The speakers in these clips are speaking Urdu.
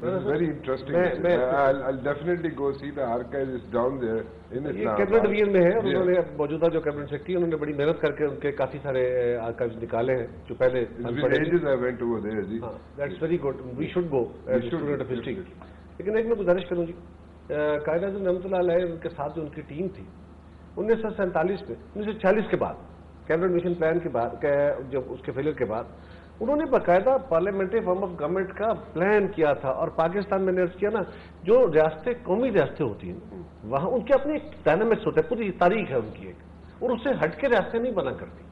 This is very interesting. I'll definitely go see the archive is down there in Islamabad. یہ کیبنٹ ڈویژن میں ہے اور انہوں نے موجودہ جو کیبنٹ سیکرٹری انہوں نے بڑی محنت کر کے ان کے کافی سارے آرکائیوز نکالے ہیں جو پہلے ages I went over there G. That's very good. We should go as a student of history. لیکن ایک میں گزارش کروں جی قائد اعظم رحمۃ اللہ علیہ ان کے ساتھ جو ان کی ٹیم تھی 1947 میں 1946 کے بعد کیبنٹ مشن پلان کے بعد جب اس کے فیلئر کے بعد انہوں نے باقاعدہ پارلیمنٹری فارم آف گورنمنٹ کا پلان کیا تھا. اور پاکستان میں نے عرض کیا نا جو ریاستیں قومی ریاستیں ہوتی ہیں وہاں ان کے اپنے ایک ڈائنامکس ہوتا ہے, پوری تاریخ ہے ان کی ایک, اور اس سے ہٹ کے ریاستیں نہیں بنا کرتی.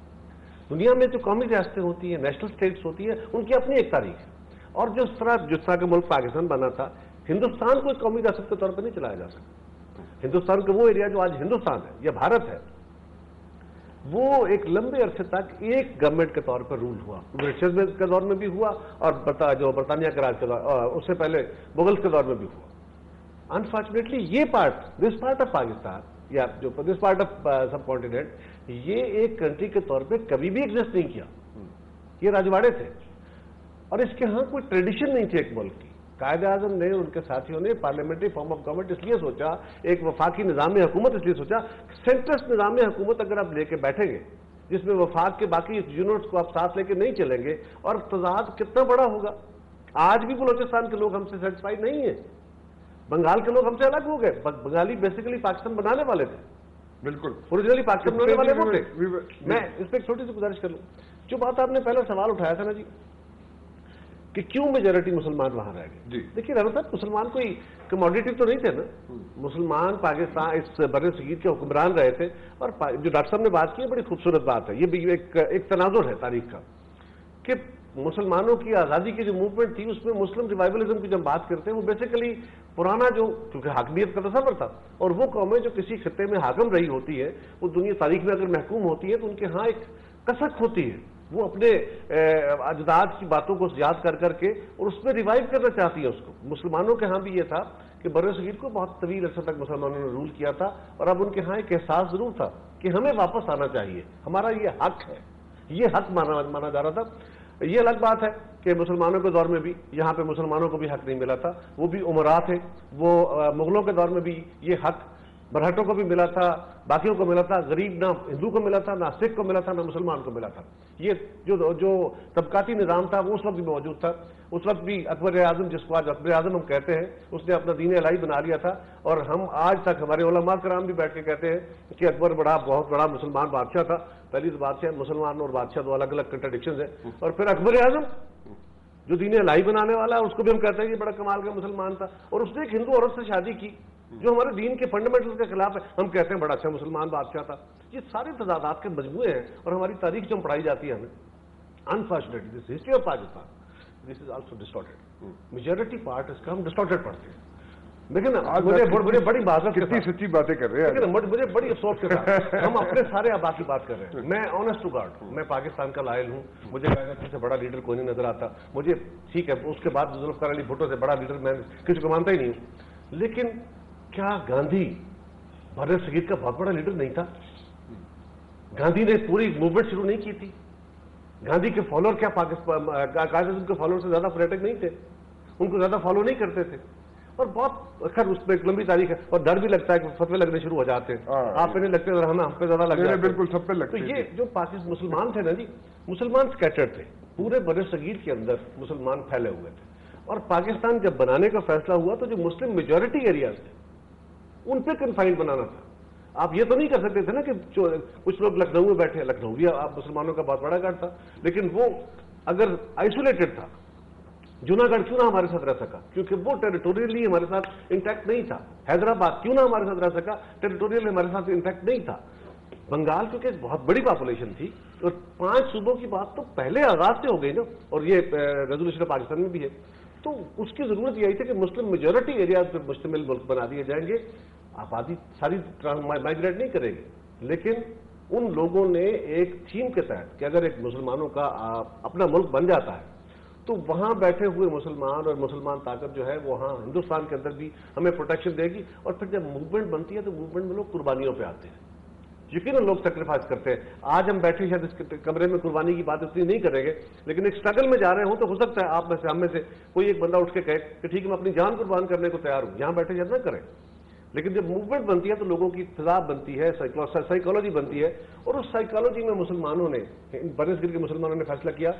دنیا میں جو قومی ریاستیں ہوتی ہیں نیشنل اسٹیٹس ہوتی ہیں ان کی اپنی ایک تاریخ ہے. اور جس طرح کا ملک پاکستان بنا تھا ہندوستان کو ایک قومی ریاست کے طور پر نہیں چلایا جا سکتا. ہندوستان کا وہ ایریا جو آج ہندوستان ہے یا بھارت ہے وہ ایک لمبے عرصے تک ایک گورنمنٹ کے طور پر رول ہوا. برٹش کے دور میں بھی ہوا اور جو برطانیہ کے راج کے دور اس سے پہلے مغل کے دور میں بھی ہوا. انفارچونیٹلی یہ دس پارٹ آف پاکستان یا جو this part of sub continent یہ ایک کنٹری کے طور پہ کبھی بھی ایگزسٹ نہیں کیا. یہ راجواڑے تھے اور اس کے ہاں کوئی ٹریڈیشن نہیں تھی ایک ملک کی. قائد اعظم نے ان کے ساتھیوں نے پارلیمنٹری فارم آف گورنمنٹ اس لیے سوچا, ایک وفاقی نظام حکومت اس لیے سوچا, سینٹرسٹ نظام حکومت اگر آپ لے کے بیٹھیں گے جس میں وفاق کے باقی یونٹس کو آپ ساتھ لے کے نہیں چلیں گے اور تضاد کتنا بڑا ہوگا. آج بھی بلوچستان کے لوگ ہم سے سیٹسفائی نہیں ہیں, بنگال کے لوگ ہم سے الگ ہو گئے. بنگالی بیسیکلی پاکستان بنانے والے تھے, بالکل اوریجنلی پاکستان بنانے والے وہ تھے. میں اس پہ ایک چھوٹی سی گزارش کر لوں. جو بات آپ نے پہلا سوال اٹھایا تھا نا جی کہ کیوں میجورٹی مسلمان وہاں رہ گئے. دیکھیے رحمت صاحب مسلمان کوئی کموڈیٹی تو نہیں تھے نا. مسلمان پاکستان اس بر صغیر کے حکمران رہے تھے. اور جو ڈاکٹر صاحب نے بات کی ہے بڑی خوبصورت بات ہے, یہ بھی ایک تناظر ہے تاریخ کا کہ مسلمانوں کی آزادی کی جو موومنٹ تھی اس میں مسلم ریوائولزم کی جب بات کرتے ہیں وہ بیسیکلی پرانا جو کیونکہ حاکمیت کا تصور تھا اور وہ قومیں جو کسی خطے میں حاکم رہی ہوتی ہے وہ دنیا تاریخ میں اگر محکوم ہوتی ہے تو ان کے ہاں ایک کسک ہوتی ہے, وہ اپنے اجداد کی باتوں کو یاد کر کے اور اس میں ریوائیو کرنا چاہتی ہے اس کو. مسلمانوں کے ہاں بھی یہ تھا کہ بر صغیر کو بہت طویل عرصے تک مسلمانوں نے رول کیا تھا اور اب ان کے ہاں ایک احساس ضرور تھا کہ ہمیں واپس آنا چاہیے, ہمارا یہ حق ہے, یہ حق مانا جا رہا تھا. یہ الگ بات ہے کہ مسلمانوں کے دور میں بھی یہاں پہ مسلمانوں کو بھی حق نہیں ملا تھا, وہ بھی امراء تھے. وہ مغلوں کے دور میں بھی یہ حق مرہٹوں کو بھی ملا تھا, باقیوں کو ملا تھا. غریب نہ ہندو کو ملا تھا, نہ سکھ کو ملا تھا, نہ مسلمان کو ملا تھا. یہ جو طبقاتی نظام تھا وہ اس وقت بھی موجود تھا. اس وقت بھی اکبر اعظم, جس کو آج اکبر اعظم ہم کہتے ہیں, اس نے اپنا دین الہی بنا لیا تھا. اور ہم آج تک ہمارے علماء کرام بھی بیٹھ کے کہتے ہیں کہ اکبر بہت بڑا مسلمان بادشاہ تھا. پہلی تو بادشاہ مسلمان اور بادشاہ دو الگ الگ کنٹرڈکشنز ہیں. اور پھر اکبر اعظم جو دین الہی بنانے والا ہے اس کو بھی ہم کہتے ہیں کہ بڑا کمال کا مسلمان تھا. اور اس نے ایک ہندو عورت سے شادی کی جو ہمارے دین کے فنڈامنٹل کے خلاف ہے, ہم کہتے ہیں بڑا اچھا مسلمان بادشاہ تھا. یہ سارے تضادات کے مجموعے ہیں اور ہماری تاریخ جو پڑھائی جاتی ہے ہمیں unfortunately this history of Pakistan this is also distorted. Majority part اس کا ہم ڈسٹارٹیڈ پڑھتے ہیں. لیکن مجھے بڑی معذرت کتنی سچی باتیں کر رہے ہیں, مجھے بڑی افسوس کے ساتھ ہم اپنے سارے آبا کی بات کر رہے ہیں. میں آنیسٹ ٹو گاڈ ہوں, میں پاکستان کا لائل ہوں. مجھے سے بڑا لیڈر کوئی نہیں نظر آتا مجھے. ٹھیک ہے اس کے بعد ذوالفقار علی بھٹو سے بڑا لیڈر میں کسی کو مانتا ہی نہیں ہوں. لیکن کیا گاندھی بر صغیر کا بہت بڑا لیڈر نہیں تھا؟ گاندھی نے پوری موومنٹ شروع نہیں کی تھی. گاندھی کے فالوور کیا پاکستان قائد اعظم کے فالوور سے زیادہ فریٹک نہیں تھے, ان کو زیادہ فالو نہیں کرتے تھے. اور بہت خیر اس میں ایک لمبی تاریخ ہے اور ڈر بھی لگتا ہے کہ فتوے لگنے شروع ہو جاتے ہیں. آپ پہ نہیں لگتے اور ہم پہ زیادہ لگ جاتے ہیں. بالکل سب پہ لگتے. تو یہ جو پاکستان مسلمان تھے نا جی, مسلمان سکیٹرڈ تھے پورے بر صغیر کے اندر, مسلمان پھیلے ہوئے تھے. اور پاکستان جب بنانے کا فیصلہ ہوا تو جو مسلم میجورٹی ایریاز تھے ان پہ کنفائنڈ بنانا تھا. آپ یہ تو نہیں کر سکتے تھے نا کہ کچھ لوگ لکھنؤ میں بیٹھے, لکھنؤ بھی آپ مسلمانوں کا بہت بڑا گڑھ تھا, لیکن وہ اگر آئسولیٹڈ تھا, جوناگڑھ کیوں نہ ہمارے ساتھ رہ سکا کیونکہ وہ ٹیریٹوریلی ہمارے ساتھ انٹیکٹ نہیں تھا. حیدرآباد کیوں نہ ہمارے ساتھ رہ سکا, ٹیریٹوریلی ہمارے ساتھ انٹیکٹ نہیں تھا. بنگال کیونکہ ایک بہت بڑی پاپولیشن تھی اور 5 صوبوں کی بات تو پہلے آغاز سے ہو گئی نا, اور یہ ریزولوشن پاکستان میں بھی ہے. تو اس کی ضرورت یہی تھی کہ مسلم میجورٹی ایریاز پہ مشتمل ملک بنا دیے جائیں گے. آبادی ساری مائگریٹ نہیں کرے گی, لیکن ان لوگوں نے ایک تھیم کے تحت کہ اگر ایک مسلمانوں کا اپنا ملک بن جاتا ہے تو وہاں بیٹھے ہوئے مسلمان اور مسلمان طاقت جو ہے وہاں ہندوستان کے اندر بھی ہمیں پروٹیکشن دے گی. اور پھر جب موومنٹ بنتی ہے تو موومنٹ میں لوگ قربانیوں پہ آتے ہیں. یقیناً لوگ سیکریفائز کرتے ہیں. آج ہم بیٹھے شاید اس کمرے میں قربانی کی بات اتنی نہیں کریں گے, لیکن ایک اسٹرگل میں جا رہے ہوں تو ہو سکتا ہے آپ میں سے ہم میں سے کوئی ایک بندہ اٹھ کے کہے کہ ٹھیک ہے میں اپنی جان قربان کرنے کو تیار ہوں. یہاں بیٹھے شاید نہ کریں, لیکن جب موومنٹ بنتی ہے تو لوگوں کی فضا بنتی ہے, سائیکالوجی بنتی ہے, اور اس سائیکالوجی میں مسلمانوں نے, برصغیر کے مسلمانوں نے فیصلہ کیا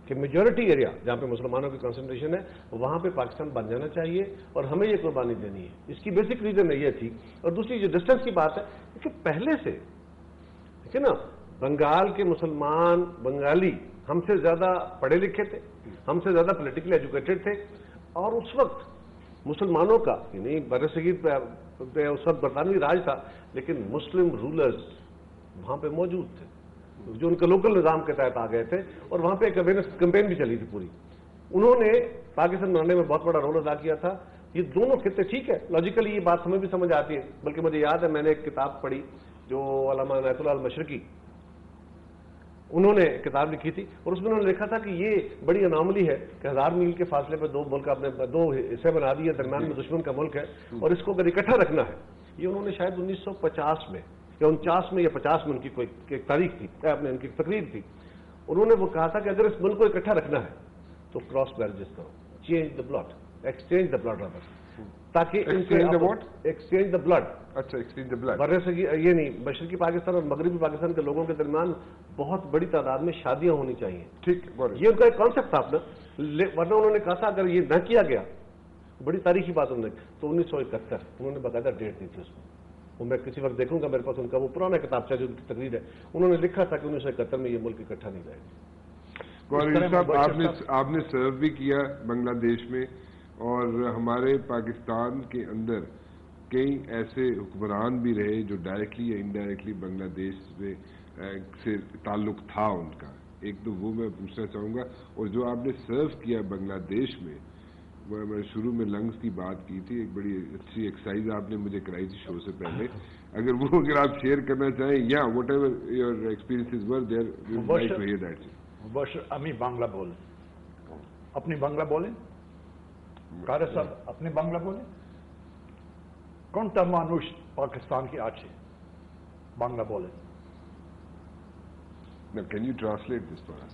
کہ میجورٹی ایریا جہاں پہ مسلمانوں کی کنسنٹریشن ہے وہاں پہ پاکستان بن جانا چاہیے اور ہمیں یہ قربانی دینی ہے. اس کی بیسک ریزن یہ تھی. اور دوسری جو ڈسٹینس کی بات ہے کہ پہلے سے ٹھیک ہے نا, بنگال کے مسلمان بنگالی ہم سے زیادہ پڑھے لکھے تھے, ہم سے زیادہ پولیٹیکلی ایجوکیٹڈ تھے, اور اس وقت مسلمانوں کا یعنی برصغیر پہ اس وقت برطانوی راج تھا, لیکن مسلم رولرز وہاں پہ موجود تھے جو ان کے لوکل نظام کے تحت آ گئے تھے, اور وہاں پہ ایک اویئرنیس کیمپین بھی چلی تھی پوری. انہوں نے پاکستان بنانے میں بہت بڑا رول ادا کیا تھا. یہ دونوں خطے ٹھیک ہے, لاجیکلی یہ بات ہمیں بھی سمجھ آتی ہے, بلکہ مجھے یاد ہے میں نے ایک کتاب پڑھی جو علامہ عنایت اللہ المشرقی انہوں نے کتاب لکھی تھی, اور اس میں انہوں نے لکھا تھا کہ یہ بڑی اناملی ہے کہ 1000 میل کے فاصلے پہ دو ملک اپنے دو حصے بنا دیے, درمیان میں دشمن کا ملک ہے, اور اس کو اگر اکٹھا رکھنا ہے. یہ انہوں نے شاید 1950 میں یا 49 میں یا 50 میں ان کی کوئی ایک تاریخ تھی, اپنے ان کی تقریر تھی, انہوں نے وہ کہا تھا کہ اگر اس ملک کو اکٹھا رکھنا ہے تو کراس میرجز کرو, change the blood, exchange the blood رابر, تاکہ ایکسچینج دا بلڈ. اچھا, ایکسچینج دا بلڈ یہ نہیں, مشرقی پاکستان اور مغربی پاکستان کے لوگوں کے درمیان بہت بڑی تعداد میں شادیاں ہونی چاہیے. ٹھیک, یہ ان کا ایک کانسیپٹ تھا اپنا, ورنہ انہوں نے کہا تھا اگر یہ نہ کیا گیا, بڑی تاریخی بات انہوں نے, تو 1971 انہوں نے باقاعدہ ڈیٹ دی تھی اس میں, وہ میں کسی وقت دیکھوں گا, میرے پاس ان کا وہ پرانا کتاب جو ان کی تقریر ہے, انہوں نے لکھا تھا کہ 1971 میں یہ ملک اکٹھا نہیں رہے گا. گورنر صاحب آپ نے سرو بھی کیا بنگلہ دیش میں, اور ہمارے پاکستان کے اندر کئی ایسے حکمران بھی رہے جو ڈائریکٹلی یا انڈائریکٹلی بنگلہ دیش سے تعلق تھا ان کا. ایک تو وہ میں پوچھنا چاہوں گا, اور جو آپ نے سرو کیا بنگلہ دیش میں, میں شروع میں لنگس کی بات کی تھی, ایک بڑی اچھی ایکسرسائز آپ نے مجھے کرائی تھی شو سے پہلے, اگر آپ شیئر کرنا چاہیں, یا whatever your experiences were there, we would like to hear that. আমি বাংলা বলি, আপনি বাংলা বলেন? কারা সাহেব আপনি বাংলা বলেন? কোনটা মানুষ পাকিস্তানকে আছে বাংলা বলেন? Now, can you translate this for us?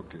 Okay.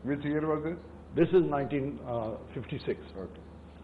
Which year was it? This is 1956.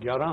11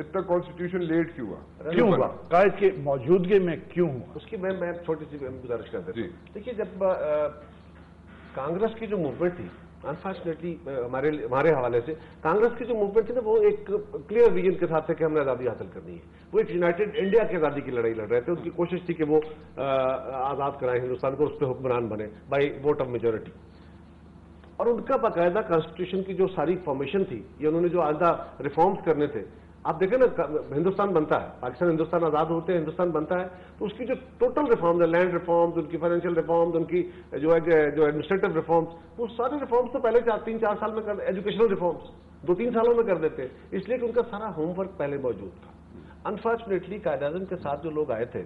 اتنا کانسٹیٹیوشن لیٹ کیوں ہوا؟ کیوں ہوا؟ قائد کے موجودگی میں کیوں ہوا؟ اس کی میں چھوٹی سی گزارش کر دیتا ہوں. دیکھیے جب کانگریس کی جو موومنٹ تھی انفارچونیٹلی ہمارے حوالے سے کانگریس کی جو موومنٹ تھی نا وہ ایک کلیئر ویژن کے ساتھ تھا کہ ہم نے آزادی حاصل کرنی ہے. وہ ایک یونائٹڈ انڈیا کی آزادی کی لڑائی لڑ رہے تھے. ان کی کوشش تھی کہ وہ آزاد کرائیں ہندوستان کو, اس پہ حکمران بنے بائی ووٹ آف میجورٹی. اور ان کا باقاعدہ کانسٹیٹیوشن کی جو ساری فارمیشن تھی, یہ انہوں نے جو آئندہ ریفارمز کرنے تھے, آپ دیکھیں نا ہندوستان بنتا ہے, پاکستان ہندوستان آزاد ہوتے ہیں, ہندوستان بنتا ہے, تو اس کی جو ٹوٹل ریفارمز ہیں, لینڈ ریفارمز, ان کی فائنینشیل ریفارمز, ان کی جو ایڈمنسٹریٹو ریفارمز, وہ سارے ریفارمز تو پہلے 3-4 سال میں کر, ایجوکیشنل ریفارمز 2-3 سالوں میں کر دیتے, اس لیے کہ ان کا سارا ہوم ورک پہلے موجود تھا. انفارچونیٹلی قائد اعظم کے ساتھ جو لوگ آئے تھے,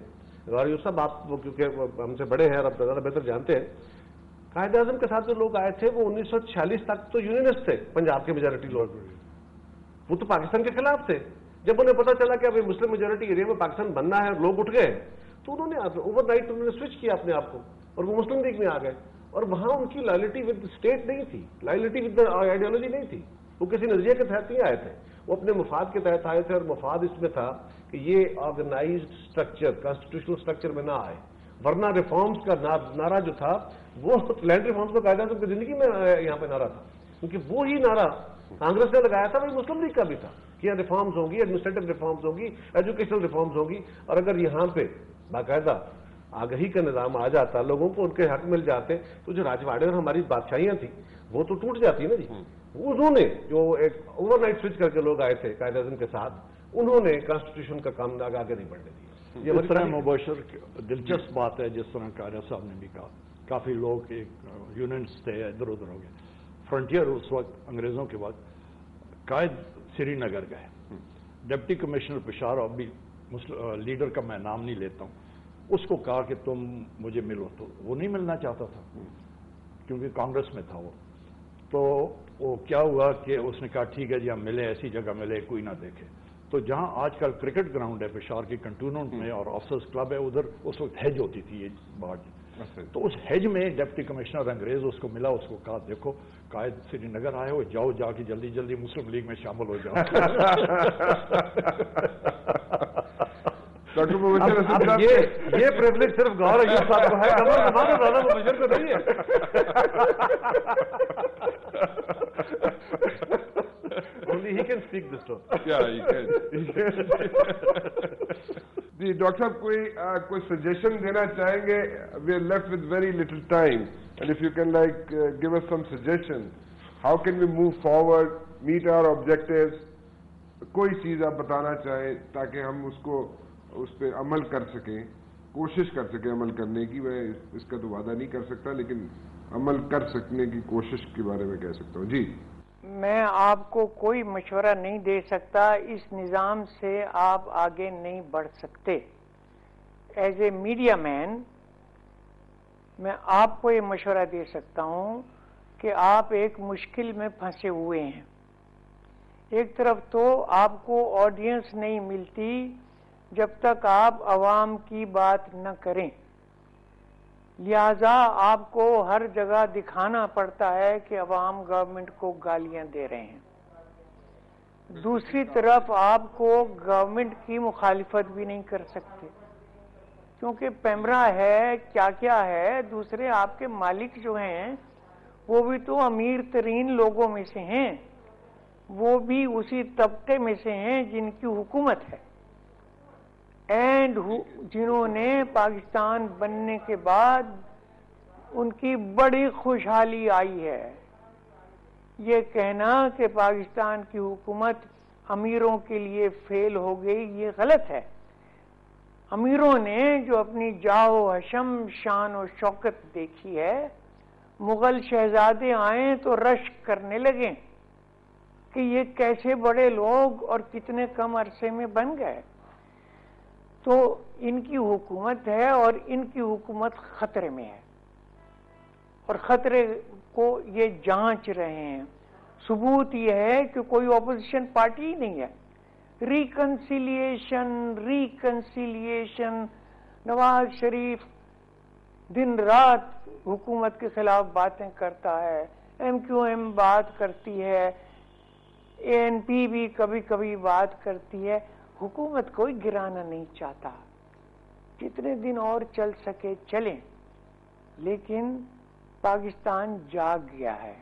غور یوسف صاحب آپ وہ کیونکہ ہم سے بڑے ہیں اور اب زیادہ بہتر جانتے ہیں, قائد اعظم کے ساتھ جو لوگ آئے تھے وہ 1946 تک تو یونینسٹ تھے, پنجاب کے میجورٹی لوگ, وہ تو پاکستان کے خلاف تھے. جب انہیں پتا چلا کہ ابھی مسلم میجورٹی ایریا میں پاکستان بننا ہے اور لوگ اٹھ گئے, تو انہوں نے اوور نائٹ انہوں نے سوئچ کیا اپنے آپ کو اور وہ مسلم لیگ میں آ گئے. اور وہاں ان کی لائلٹی ود اسٹیٹ نہیں تھی, لائلٹی ود آئیڈیالوجی نہیں تھی, وہ کسی نظریے کے تحت نہیں آئے تھے, وہ اپنے مفاد کے تحت آئے تھے. اور مفاد اس میں تھا کہ یہ آرگنائزڈ اسٹرکچر کانسٹیٹیوشنل اسٹرکچر میں نہ آئے, ورنہ ریفارمز کا نعرہ جو تھا وہ لینڈ ریفارمز کا قائد اعظم کی زندگی میں یہاں پہ نعرہ تھا, کیونکہ وہی نعرہ کانگریس نے لگایا تھا, وہی مسلم لیگ کا بھی تھا کہ یہاں ریفارمز ہوں گی, ایڈمنسٹریٹو ریفارمز ہوں گی, ایجوکیشنل ریفارمز ہوں گی. اور اگر یہاں پہ باقاعدہ آگہی کا نظام آ جاتا, لوگوں کو ان کے حق مل جاتے, تو جو راجواڑے اور ہماری بادشاہیاں تھیں وہ تو ٹوٹ جاتی نا جی. انہوں نے جو ایک اوور نائٹ سوئچ کر کے لوگ آئے تھے قائد اعظم کے ساتھ, انہوں نے کانسٹیٹیوشن کا کام آگے نہیں بڑھنے دیا. یہ اس طرح مباشر دلچسپ بات ہے, جس طرح قائد صاحب نے بھی کہا, کافی لوگ ایک یونینٹس تھے ادھر ادھر ہو گئے. فرنٹیئر اس وقت انگریزوں کے وقت قائد سری نگر گئے, ڈپٹی کمشنر پشاور, اب بھی لیڈر کا میں نام نہیں لیتا ہوں, اس کو کہا کہ تم مجھے ملو, تو وہ نہیں ملنا چاہتا تھا کیونکہ کانگریس میں تھا وہ. تو وہ کیا ہوا کہ اس نے کہا ٹھیک ہے جی ہم ملے, ایسی جگہ ملے کوئی نہ دیکھے. تو جہاں آج کل کرکٹ گراؤنڈ ہے پشاور کی کنٹونمنٹ میں اور آفسرز کلب ہے, ادھر اس وقت ہیج ہوتی تھی یہ باہر. تو اس ہیج میں ڈپٹی کمشنر انگریز اس کو ملا, اس کو کہا دیکھو قائد سری نگر آئے ہو, جاؤ جا کے جلدی جلدی مسلم لیگ میں شامل ہو جاؤ. یہ پریولیج صرف گور ایوب صاحب کو ہے, رانا مبشر کو نہیں ہے. Only he can speak this talk. Yeah, he can. جی ڈاکٹر صاحب کوئی سجیشن دینا چاہیں گے؟ We are left with very little time, and if you can like give us some suggestion, how can we move forward, meet our objectives, کوئی چیز آپ بتانا چاہیں تاکہ ہم اس پہ عمل کر سکیں, کوشش کر سکیں عمل کرنے کی. میں اس کا تو وعدہ نہیں کر سکتا, لیکن عمل کر سکنے کی کوشش کے بارے میں کہہ سکتا ہوں. جی میں آپ کو کوئی مشورہ نہیں دے سکتا, اس نظام سے آپ آگے نہیں بڑھ سکتے. ایز اے میڈیا مین میں آپ کو یہ مشورہ دے سکتا ہوں کہ آپ ایک مشکل میں پھنسے ہوئے ہیں. ایک طرف تو آپ کو آڈینس نہیں ملتی جب تک آپ عوام کی بات نہ کریں, لہذا آپ کو ہر جگہ دکھانا پڑتا ہے کہ عوام گورنمنٹ کو گالیاں دے رہے ہیں. دوسری طرف آپ کو گورنمنٹ کی مخالفت بھی نہیں کر سکتے کیونکہ پیمرا ہے, کیا ہے, دوسرے آپ کے مالک جو ہیں وہ بھی تو امیر ترین لوگوں میں سے ہیں, وہ بھی اسی طبقے میں سے ہیں جن کی حکومت ہے, اینڈ جنہوں نے پاکستان بننے کے بعد ان کی بڑی خوشحالی آئی ہے. یہ کہنا کہ پاکستان کی حکومت امیروں کے لیے فیل ہو گئی, یہ غلط ہے. امیروں نے جو اپنی جاہ و حشم, شان و شوکت دیکھی ہے, مغل شہزادے آئیں تو رشک کرنے لگے کہ یہ کیسے بڑے لوگ اور کتنے کم عرصے میں بن گئے. تو ان کی حکومت ہے اور ان کی حکومت خطرے میں ہے, اور خطرے کو یہ جانچ رہے ہیں. ثبوت یہ ہے کہ کوئی اپوزیشن پارٹی ہی نہیں ہے. ریکنسیلیشن, نواز شریف دن رات حکومت کے خلاف باتیں کرتا ہے, ایم کیو ایم بات کرتی ہے, ANP بھی کبھی کبھی بات کرتی ہے، حکومت کوئی گرانا نہیں چاہتا، جتنے دن اور چل سکے چلیں، لیکن پاکستان جاگ گیا ہے۔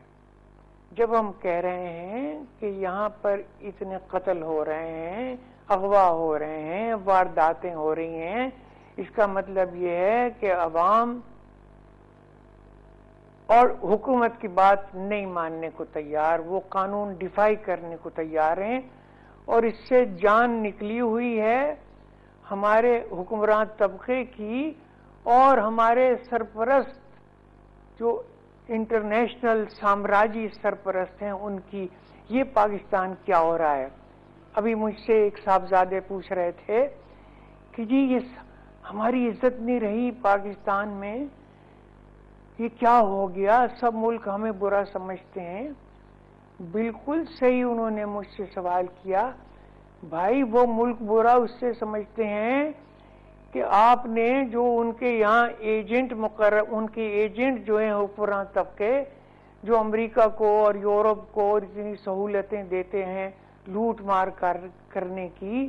جب ہم کہہ رہے ہیں کہ یہاں پر اتنے قتل ہو رہے ہیں، اغوا ہو رہے ہیں، وارداتیں ہو رہی ہیں، اس کا مطلب یہ ہے کہ عوام اور حکومت کی بات نہیں ماننے کو تیار، وہ قانون ڈیفائی کرنے کو تیار ہیں، اور اس سے جان نکلی ہوئی ہے ہمارے حکمران طبقے کی اور ہمارے سرپرست جو انٹرنیشنل سامراجی سرپرست ہیں ان کی۔ یہ پاکستان کیا ہو رہا ہے؟ ابھی مجھ سے ایک صاحبزادے پوچھ رہے تھے کہ جی یہ ہماری عزت نہیں رہی پاکستان میں، یہ کیا ہو گیا، سب ملک ہمیں برا سمجھتے ہیں۔ بالکل صحیح انہوں نے مجھ سے سوال کیا، بھائی وہ ملک برا اس سے سمجھتے ہیں کہ آپ نے جو ان کے یہاں ایجنٹ مقرر، ان کے ایجنٹ جو ہیں حکمران طبقے، جو امریکہ کو اور یورپ کو اتنی سہولتیں دیتے ہیں لوٹ مار کرنے کی،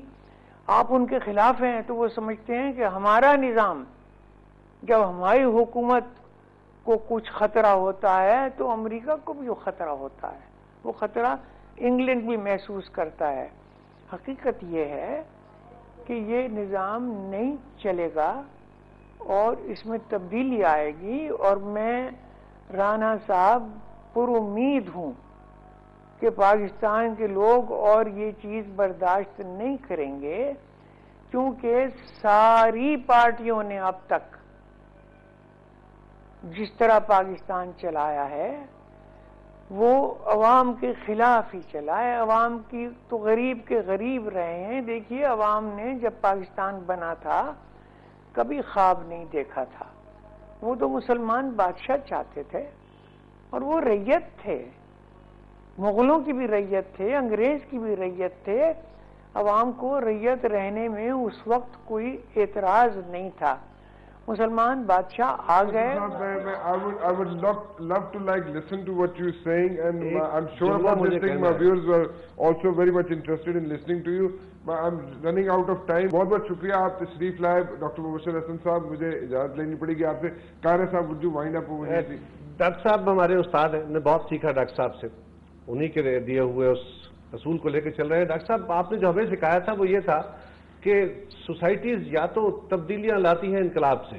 آپ ان کے خلاف ہیں، تو وہ سمجھتے ہیں کہ ہمارا نظام، جب ہماری حکومت کو کچھ خطرہ ہوتا ہے تو امریکہ کو بھی وہ خطرہ ہوتا ہے، وہ خطرہ انگلینڈ بھی محسوس کرتا ہے۔ حقیقت یہ ہے کہ یہ نظام نہیں چلے گا اور اس میں تبدیلی آئے گی، اور میں رانا صاحب پر امید ہوں کہ پاکستان کے لوگ اور یہ چیز برداشت نہیں کریں گے، کیونکہ ساری پارٹیوں نے اب تک جس طرح پاکستان چلایا ہے وہ عوام کے خلاف ہی چلا ہے۔ عوام کی تو غریب کے غریب رہے ہیں۔ دیکھیے عوام نے جب پاکستان بنا تھا کبھی خواب نہیں دیکھا تھا، وہ تو مسلمان بادشاہ چاہتے تھے اور وہ رعیت تھے، مغلوں کی بھی رعیت تھے، انگریز کی بھی رعیت تھے، عوام کو رعیت رہنے میں اس وقت کوئی اعتراض نہیں تھا۔ مسلمان بادشاہ آ گئے۔ I would love to listen to what you're saying, and I'm sure upon listening my viewers were also very much interested in listening to you, but I'm running out of time. بہت بہت شکریہ آپ تشریف لائے ڈاکٹر مبشر حسن صاحب، مجھے اجازت لینی پڑے گی آپ سے۔ قاہرہ صاحب would you wind up over here? Doctor صاحب ہمارے استاد ہیں، میں بہت سیکھا ڈاکٹر صاحب سے، انہی کے دیے ہوئے اس اصول کو لے کے چل رہے ہیں۔ ڈاکٹر صاحب آپ نے جو ہمیں سکھایا تھا وہ یہ تھا کہ سوسائٹیز یا تو تبدیلیاں لاتی ہیں انقلاب سے،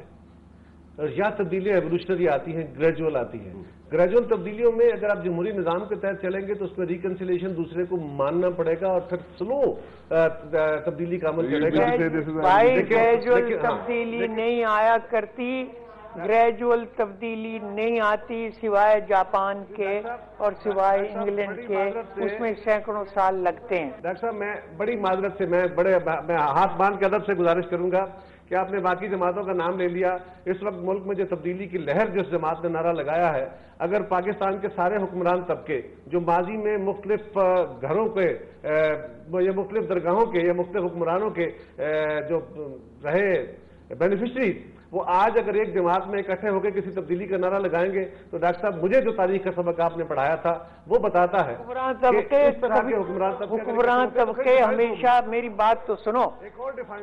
یا تبدیلیاں ایوولوشنری آتی ہیں، گریجول آتی ہیں۔ گریجول تبدیلیوں میں اگر آپ جمہوری نظام کے تحت چلیں گے تو اس میں ریکنسیلیشن دوسرے کو ماننا پڑے گا اور پھر سلو تبدیلی کا عمل چلے گا۔ بھائی گریجول تبدیلی نہیں آیا کرتی، گریجول تبدیلی نہیں آتی سوائے جاپان کے اور سوائے انگلینڈ کے، اس میں سینکڑوں سال لگتے ہیں۔ ڈاکٹر صاحب میں بڑی معذرت سے میں ہاتھ باندھ کے ادب سے گزارش کروں گا کہ آپ نے باقی جماعتوں کا نام لے لیا۔ اس وقت ملک میں جو تبدیلی کی لہر جس جماعت نے نعرہ لگایا ہے، اگر پاکستان کے سارے حکمران طبقے جو ماضی میں مختلف گھروں کے یا مختلف درگاہوں کے یا مختلف حکمرانوں کے جو رہے بینیفیشری، وہ آج اگر ایک جماعت میں اکٹھے ہو کے کسی تبدیلی کا نعرہ لگائیں گے تو ڈاکٹر صاحب مجھے جو تاریخ کا سبق آپ نے پڑھایا تھا وہ بتاتا ہے حکمران طبقے ہمیشہ، میری بات تو سنو،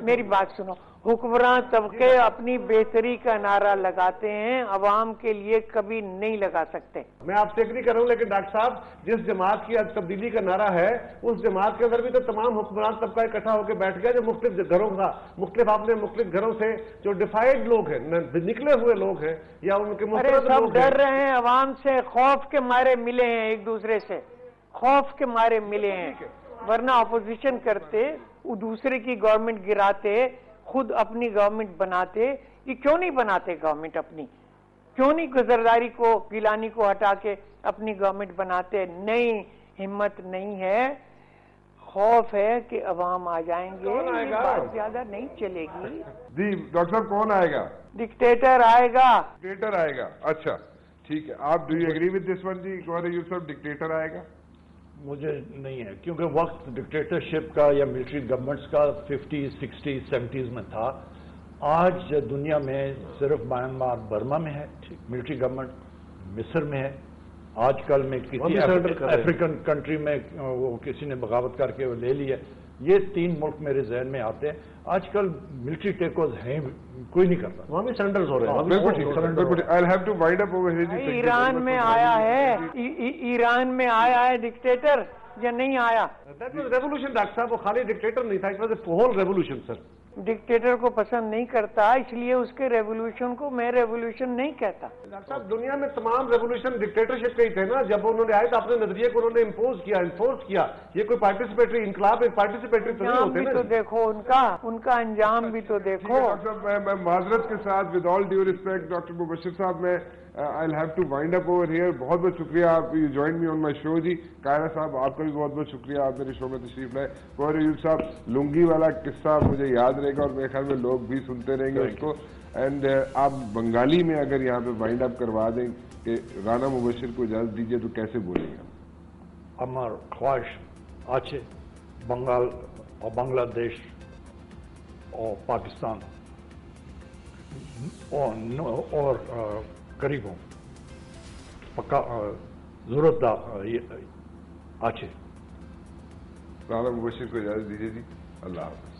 میری بات سنو، حکمران طبقے اپنی بہتری کا نعرہ لگاتے ہیں، عوام کے لیے کبھی نہیں لگا سکتے۔ میں آپ سے ایگری کر رہا ہوں، لیکن ڈاکٹر صاحب جس جماعت کی تبدیلی کا نعرہ ہے اس جماعت کے اندر بھی تو تمام حکمران طبقہ اکٹھا ہو کے بیٹھ گیا جو مختلف گھروں کا، آپ نے مختلف گھروں سے جو ڈیفائڈ لوگ ہیں، نکلے ہوئے لوگ ہیں یا ان کے سب ڈر رہے ہیں عوام سے، خوف کے مارے ملے ہیں ایک دوسرے سے، خوف کے مارے ملے ہیں، ورنہ اپوزیشن کرتے، وہ دوسرے کی گورنمنٹ گراتے، خود اپنی گورنمنٹ بناتے۔ یہ کیوں نہیں بناتے گورنمنٹ اپنی؟ کیوں نہیں زرداری کو، گیلانی کو ہٹا کے اپنی گورنمنٹ بناتے؟ نہیں، ہمت نہیں ہے، خوف ہے کہ عوام آ جائیں گے، یہ بات زیادہ نہیں چلے گی۔ جی ڈاکٹر صاحب کون آئے گا؟ ڈکٹیٹر آئے گا۔ ڈکٹیٹر آئے گا، اچھا ٹھیک ہے۔ آپ do you agree with this one جی؟ گوہر یوسف ڈکٹیٹر آئے گا؟ مجھے نہیں ہے، کیونکہ وقت ڈکٹیٹرشپ کا یا ملٹری گورنمنٹس کا 50، 60، 70s میں تھا۔ آج دنیا میں صرف میانمار برما میں ہے ملٹری گورنمنٹ، مصر میں ہے، آج کل میں کسی افریقن کنٹری میں وہ کسی نے بغاوت کر کے وہ لے لی ہے. یہ 3 ملک میرے ذہن میں آتے ہیں. آج کل ملٹری ٹیکوز ہیں, کوئی نہیں کرتا. وہاں بھی سرنڈرز ہو رہے ہیں. ایران میں آیا ہے, ایران میں آیا ہے ڈکٹیٹر یا نہیں آیا؟ ریولیوشن ڈاکٹر صاحب, وہ خالی ڈکٹیٹر نہیں تھا, it was a whole revolution sir. Dictator کو پسند نہیں کرتا, اس لیے اس کے ریولیوشن کو میں ریولیوشن نہیں کہتا. ڈاکٹر صاحب دنیا میں تمام ریولیوشن ڈکٹیٹرشپ کے ہی تھے نا. جب انہوں نے آئے تو اپنے نظریے کو انہوں نے امپوز کیا, انفورس کیا. یہ کوئی پارٹیسپیٹری انقلاب, ایک پارٹیسپیٹری تو نہیں ہوتے نا. تو دیکھو ان کا انجام بھی تو دیکھو. ڈاکٹر صاحب میں معذرت کے ساتھ with all due respect doctor Mubashir صاحب, میں I'll have to wind up over here. بہت بہت شکریہ, آپ یو جوائن می آن مائی شو. جی قاہرہ صاحب آپ کا بھی بہت بہت شکریہ, آپ میرے شو میں تشریف لائے. فور ایوب صاحب, لنگی والا قصہ مجھے یاد رہے گا اور میرے خیال میں لوگ بھی سنتے رہیں گے اس کو. اینڈ آپ بنگالی میں اگر یہاں پہ وائنڈ اپ کروا دیں کہ رانا مبشر کو اجازت دیجیے تو کیسے بولیں گے؟ আমার খোয়াইশ আছে بنگال اور بنگلہ دیش اور پاکستان اور قریبوں پکا ضرورت আছে. رانا مبشر کو اجازت دیجیے جی. اللہ حافظ.